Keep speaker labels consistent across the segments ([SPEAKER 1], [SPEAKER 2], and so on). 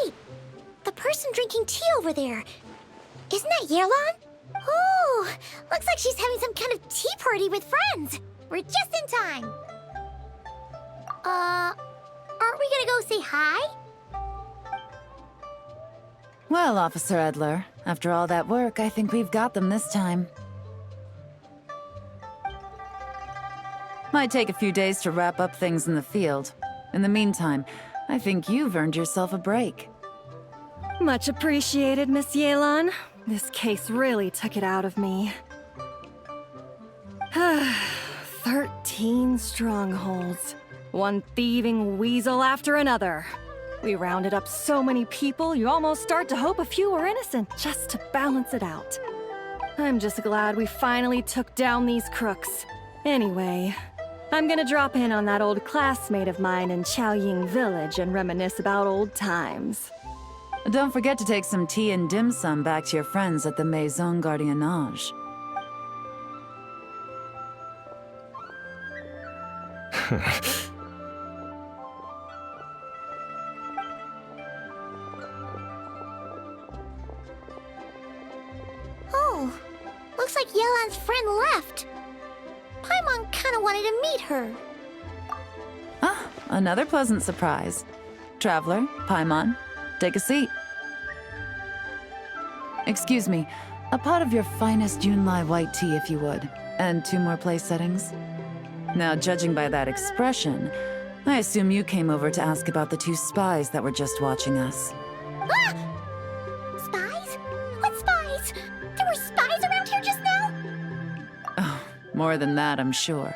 [SPEAKER 1] Wait, the person drinking tea over there. Isn't that Yelan? Oh, looks like she's having some kind of tea party with friends. We're just in time. Aren't we gonna go say hi?
[SPEAKER 2] Well, Officer Edler, after all that work, I think we've got them this time. Might take a few days to wrap up things in the field. In the meantime, I think you've earned yourself a break.
[SPEAKER 3] Much appreciated, Miss Yelan. This case really took it out of me. 13 strongholds. One thieving weasel after another. We rounded up so many people, you almost start to hope a few were innocent, just to balance it out. I'm just glad we finally took down these crooks. Anyway, I'm gonna drop in on that old classmate of mine in Chaoying Village and reminisce about old times.
[SPEAKER 2] Don't forget to take some tea and dim sum back to your friends at the Maison Gardiennage.
[SPEAKER 1] Oh, looks like Yelan's friend left. Paimon kinda wanted to meet her.
[SPEAKER 2] Ah, another pleasant surprise. Traveler, Paimon, take a seat. Excuse me, a pot of your finest Yunlai white tea if you would, and 2 more place settings. Now, judging by that expression, I assume you came over to ask about the 2 spies that were just watching us.
[SPEAKER 1] Ah! Spies? What spies? There were spies around here just now?
[SPEAKER 2] Oh, more than that, I'm sure.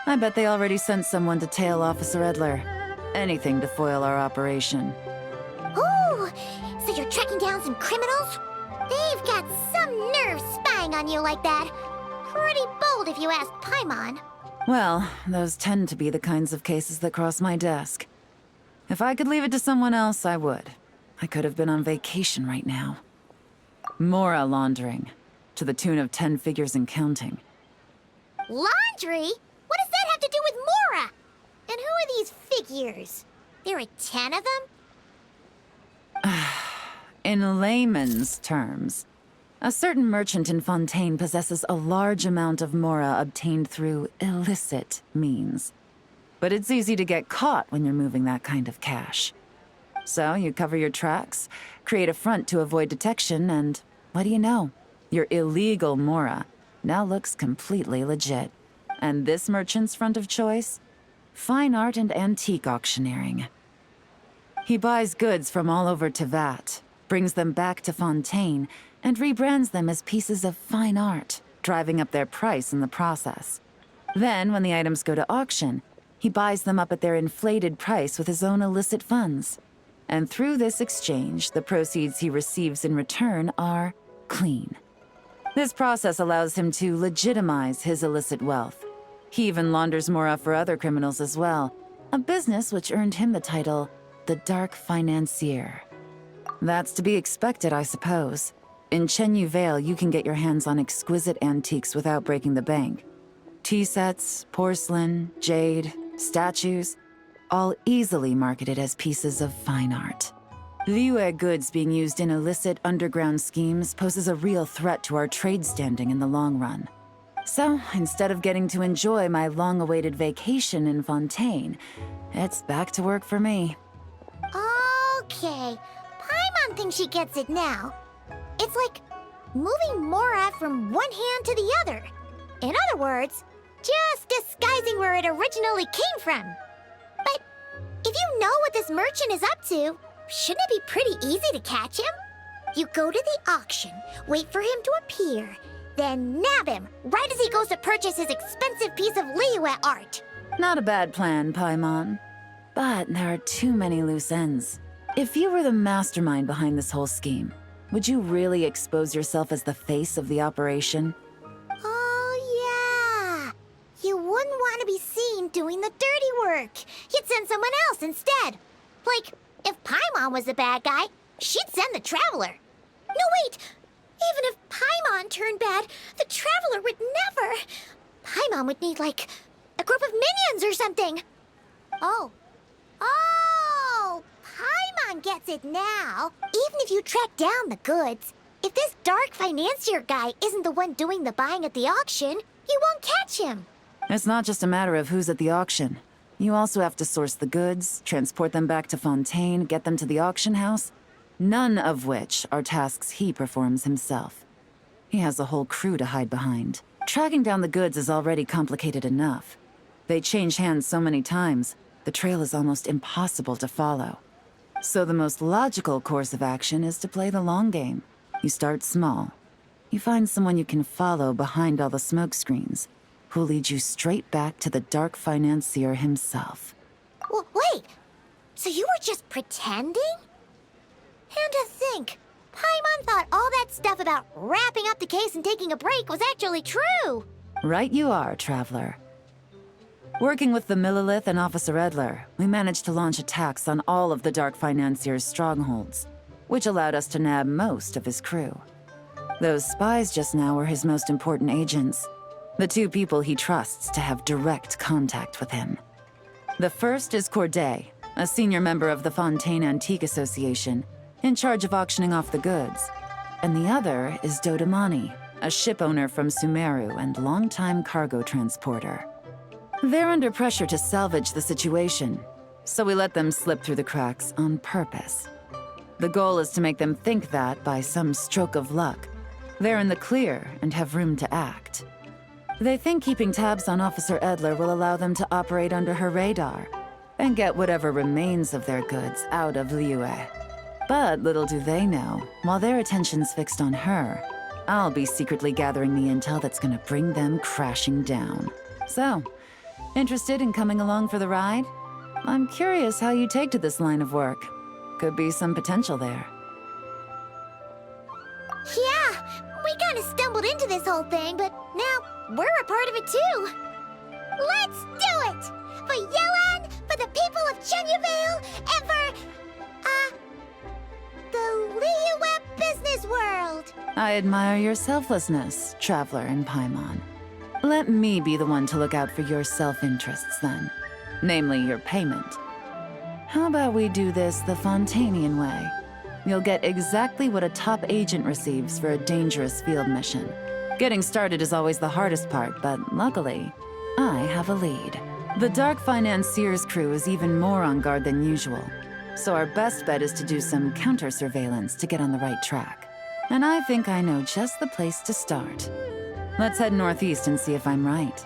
[SPEAKER 2] I bet they already sent someone to tail Officer Edler. Anything to foil our operation.
[SPEAKER 1] Oh, so you're tracking down some criminals? They've got some nerve spying on you like that. Pretty bold if you ask Paimon.
[SPEAKER 2] Well, those tend to be the kinds of cases that cross my desk. If I could leave it to someone else, I would. I could have been on vacation right now. Mora laundering, to the tune of 10 figures and counting.
[SPEAKER 1] Laundry? What does that have to do with Mora? And who are these figures? There are 10 of them?
[SPEAKER 2] In layman's terms, a certain merchant in Fontaine possesses a large amount of Mora obtained through illicit means. But it's easy to get caught when you're moving that kind of cash. So you cover your tracks, create a front to avoid detection, and what do you know? Your illegal Mora now looks completely legit. And this merchant's front of choice? Fine art and antique auctioneering. He buys goods from all over Tevat, brings them back to Fontaine, and rebrands them as pieces of fine art, driving up their price in the process. Then, when the items go to auction, he buys them up at their inflated price with his own illicit funds. And through this exchange, the proceeds he receives in return are clean. This process allows him to legitimize his illicit wealth. He even launders Mora for other criminals as well, a business which earned him the title, the Dark Financier. That's to be expected, I suppose. In Chenyu Vale, you can get your hands on exquisite antiques without breaking the bank. Tea sets, porcelain, jade, statues, all easily marketed as pieces of fine art. Liyue goods being used in illicit underground schemes poses a real threat to our trade standing in the long run. So, instead of getting to enjoy my long-awaited vacation in Fontaine, it's back to work for me.
[SPEAKER 1] Okay, Paimon thinks she gets it now. It's like moving Mora from one hand to the other. In other words, just disguising where it originally came from. But if you know what this merchant is up to, shouldn't it be pretty easy to catch him? You go to the auction, wait for him to appear, then nab him right as he goes to purchase his expensive piece of Liyue art.
[SPEAKER 2] Not a bad plan, Paimon. But there are too many loose ends. If you were the mastermind behind this whole scheme, would you really expose yourself as the face of the operation?
[SPEAKER 1] Oh, yeah. You wouldn't want to be seen doing the dirty work. You'd send someone else instead. Like, if Paimon was the bad guy, she'd send the Traveler. No, wait. Even if Paimon turned bad, the Traveler would never. Paimon would need, like, a group of minions or something. Oh. Oh! Paimon gets gets it now. Even if you track down the goods, if this dark financier guy isn't the one doing the buying at the auction, you won't catch him.
[SPEAKER 2] It's not just a matter of who's at the auction. You also have to source the goods, transport them back to Fontaine, get them to the auction house, none of which are tasks he performs himself. He has a whole crew to hide behind. Tracking down the goods is already complicated enough. They change hands so many times, the trail is almost impossible to follow. So the most logical course of action is to play the long game. You start small. You find someone you can follow behind all the smoke screens, who'll lead you straight back to the dark financier himself.
[SPEAKER 1] Wait, so you were just pretending? And to think, Paimon thought all that stuff about wrapping up the case and taking a break was actually true.
[SPEAKER 2] Right you are, Traveler. Working with the Millilith and Officer Edler, we managed to launch attacks on all of the Dark Financier's strongholds, which allowed us to nab most of his crew. Those spies just now were his most important agents, the two people he trusts to have direct contact with him. The first is Corday, a senior member of the Fontaine Antique Association, in charge of auctioning off the goods. And the other is Dodamani, a ship owner from Sumeru and longtime cargo transporter. They're under pressure to salvage the situation, so we let them slip through the cracks on purpose. The goal is to make them think that, by some stroke of luck, they're in the clear and have room to act. They think keeping tabs on Officer Edler will allow them to operate under her radar and get whatever remains of their goods out of Liyue. But little do they know, while their attention's fixed on her, I'll be secretly gathering the intel that's gonna bring them crashing down. So, interested in coming along for the ride? I'm curious how you take to this line of work. Could be some potential there.
[SPEAKER 1] Yeah, we kind of stumbled into this whole thing, but now we're a part of it too. Let's do it! For Yelan, for the people of Chenyavale, and for, the Liyue business world!
[SPEAKER 2] I admire your selflessness, Traveler and Paimon. Let me be the one to look out for your self-interests then. Namely, your payment. How about we do this the Fontainian way? You'll get exactly what a top agent receives for a dangerous field mission. Getting started is always the hardest part, but luckily, I have a lead. The Dark Financier's crew is even more on guard than usual, so our best bet is to do some counter-surveillance to get on the right track. And I think I know just the place to start. Let's head northeast and see if I'm right.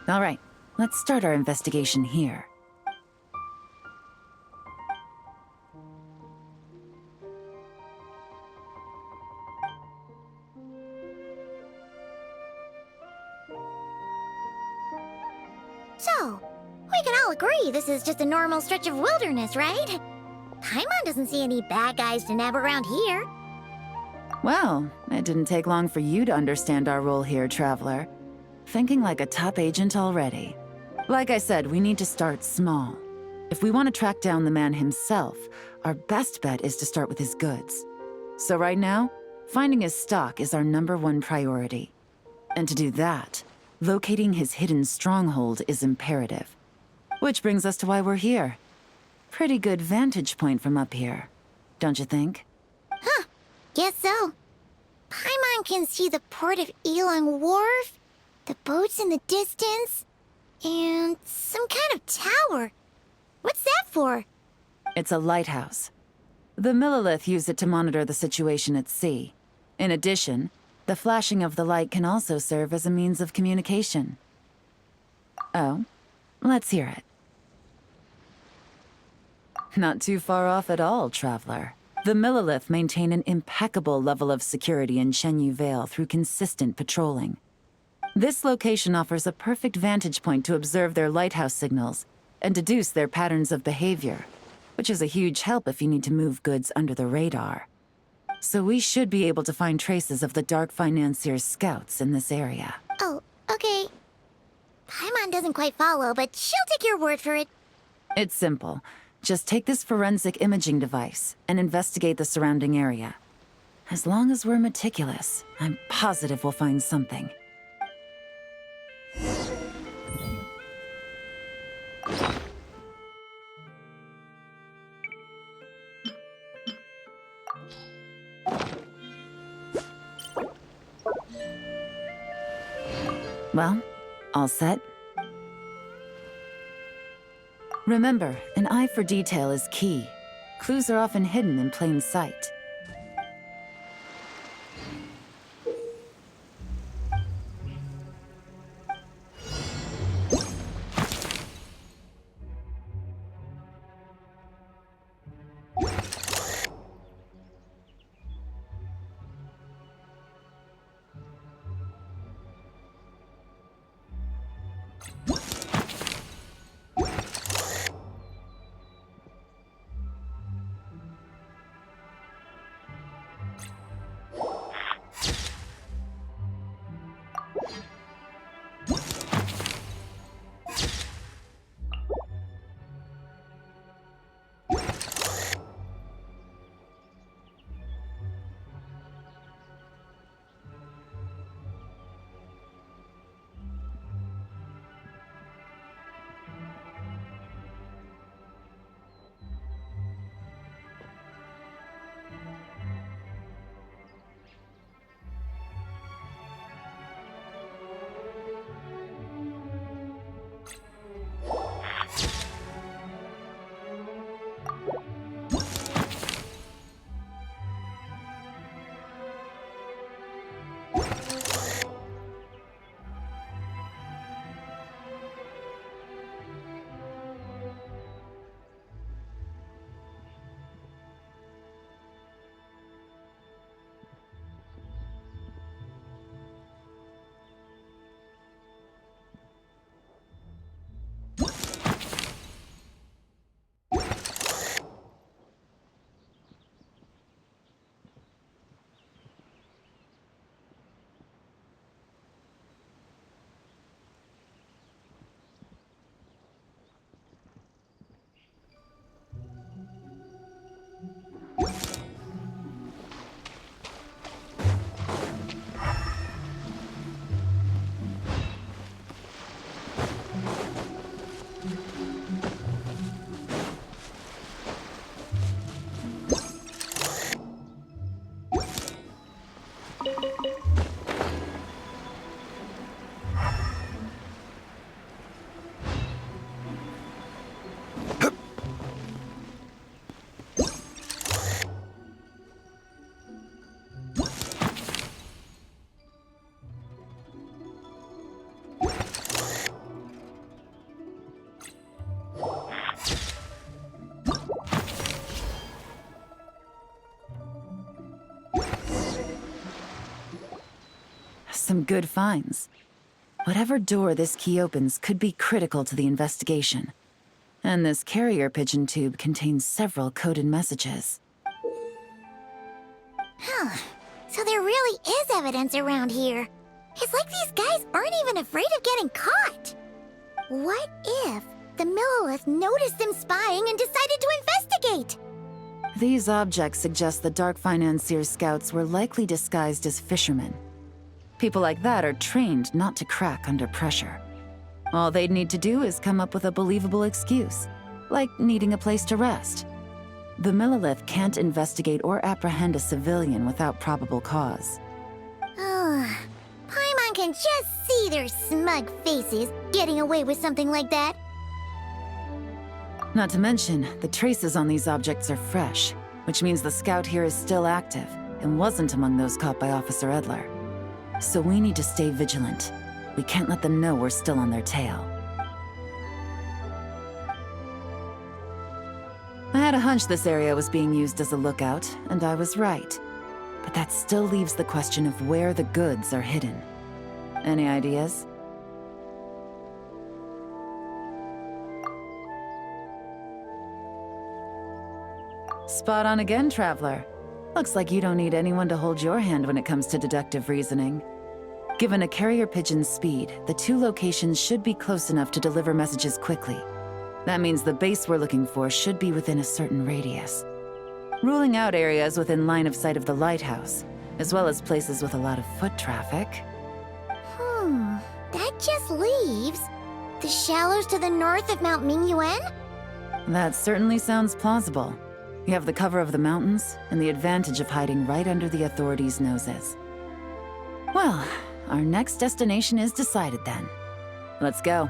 [SPEAKER 2] All right, let's start our investigation here.
[SPEAKER 1] So, we can all agree this is just a normal stretch of wilderness, right? Paimon doesn't see any bad guys to nab around here.
[SPEAKER 2] Well, it didn't take long for you to understand our role here, Traveler. Thinking like a top agent already. Like I said, we need to start small. If we want to track down the man himself, our best bet is to start with his goods. So right now, finding his stock is our #1 priority. And to do that, locating his hidden stronghold is imperative. Which brings us to why we're here. Pretty good vantage point from up here, don't you think?
[SPEAKER 1] Huh, guess so. Paimon can see the port of Elang Wharf, the boats in the distance, and some kind of tower. for?
[SPEAKER 2] It's a lighthouse. The Millilith use it to monitor the situation at sea. In addition, the flashing of the light can also serve as a means of communication. Oh, let's hear it. Not too far off at all, Traveler. The Millilith maintain an impeccable level of security in Shenyu Vale through consistent patrolling. This location offers a perfect vantage point to observe their lighthouse signals and deduce their patterns of behavior, which is a huge help if you need to move goods under the radar. So we should be able to find traces of the Dark Financier's scouts in this area.
[SPEAKER 1] Oh, okay. Paimon doesn't quite follow, but she'll take your word for it.
[SPEAKER 2] It's simple. Just take this forensic imaging device and investigate the surrounding area. As long as we're meticulous, I'm positive we'll find something. Well, all set? Remember, an eye for detail is key. Clues are often hidden in plain sight. Some good finds. Whatever door this key opens could be critical to the investigation. And this carrier pigeon tube contains several coded messages.
[SPEAKER 1] Huh. So there really is evidence around here. It's like these guys aren't even afraid of getting caught. What if the Millilith noticed them spying and decided to investigate?
[SPEAKER 2] These objects suggest the Dark Financier's scouts were likely disguised as fishermen. People like that are trained not to crack under pressure. All they'd need to do is come up with a believable excuse, like needing a place to rest. The Millilith can't investigate or apprehend a civilian without probable cause.
[SPEAKER 1] Ugh. Paimon can just see their smug faces getting away with something like that.
[SPEAKER 2] Not to mention, the traces on these objects are fresh, which means the scout here is still active and wasn't among those caught by Officer Edler. So we need to stay vigilant. We can't let them know we're still on their tail. I had a hunch this area was being used as a lookout, and I was right. But that still leaves the question of where the goods are hidden. Any ideas? Spot on again, Traveler. Looks like you don't need anyone to hold your hand when it comes to deductive reasoning. Given a carrier pigeon's speed, the two locations should be close enough to deliver messages quickly. That means the base we're looking for should be within a certain radius. Ruling out areas within line of sight of the lighthouse, as well as places with a lot of foot traffic.
[SPEAKER 1] That just leaves the shallows to the north of Mount Mingyuan?
[SPEAKER 2] That certainly sounds plausible. You have the cover of the mountains, and the advantage of hiding right under the authorities' noses. Well, our next destination is decided then. Let's go.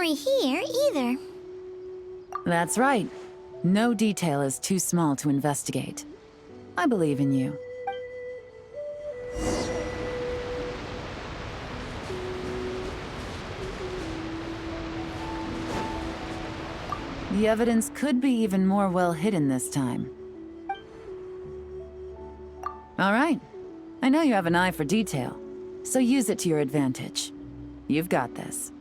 [SPEAKER 1] Here either.
[SPEAKER 2] That's right. No detail is too small to investigate. I believe in you. The evidence could be even more well hidden this time. All right. I know you have an eye for detail, so use it to your advantage. You've got this.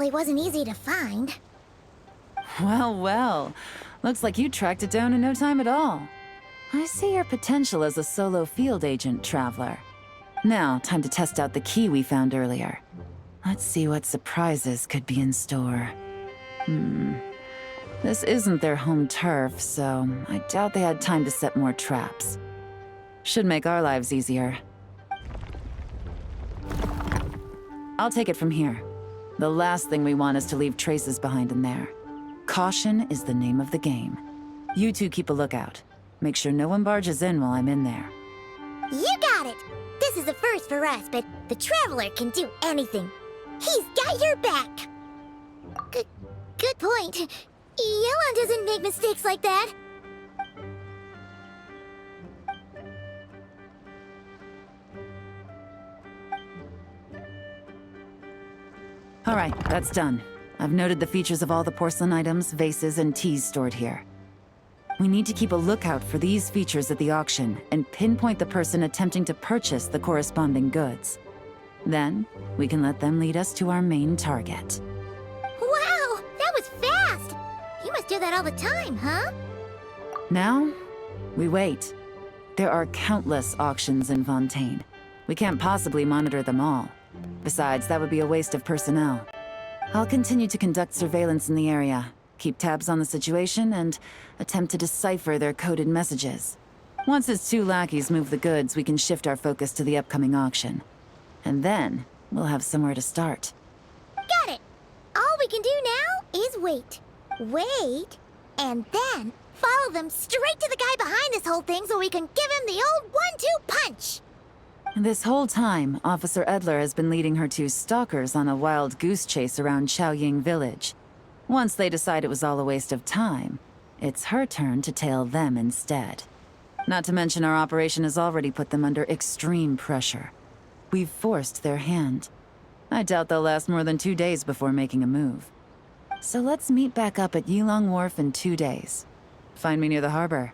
[SPEAKER 1] definitely wasn't easy to find.
[SPEAKER 2] Well, well. Looks like you tracked it down in no time at all. I see your potential as a solo field agent, Traveler. Now, time to test out the key we found earlier. Let's see what surprises could be in store. This isn't their home turf, so I doubt they had time to set more traps. Should make our lives easier. I'll take it from here. The last thing we want is to leave traces behind in there. Caution is the name of the game. You two keep a lookout. Make sure no one barges in while I'm in there.
[SPEAKER 1] You got it! This is a first for us, but the Traveler can do anything. He's got your back! Good point. Yelan doesn't make mistakes like that.
[SPEAKER 2] All right, that's done. I've noted the features of all the porcelain items, vases, and teas stored here. We need to keep a lookout for these features at the auction and pinpoint the person attempting to purchase the corresponding goods. Then, we can let them lead us to our main target.
[SPEAKER 1] Wow, that was fast! You must do that all the time, huh?
[SPEAKER 2] Now, we wait. There are countless auctions in Fontaine. We can't possibly monitor them all. Besides, that would be a waste of personnel. I'll continue to conduct surveillance in the area, keep tabs on the situation, and attempt to decipher their coded messages. Once its two lackeys move the goods, we can shift our focus to the upcoming auction. And then, we'll have somewhere to start.
[SPEAKER 1] Got it! All we can do now is wait. Wait, and then follow them straight to the guy behind this whole thing so we can give him the old 1-2 punch!
[SPEAKER 2] This whole time, Officer Edler has been leading her two stalkers on a wild goose chase around Chaoying Village. Once they decide it was all a waste of time, it's her turn to tail them instead. Not to mention our operation has already put them under extreme pressure. We've forced their hand. I doubt they'll last more than 2 days before making a move. So let's meet back up at Yilong Wharf in 2 days. Find me near the harbor.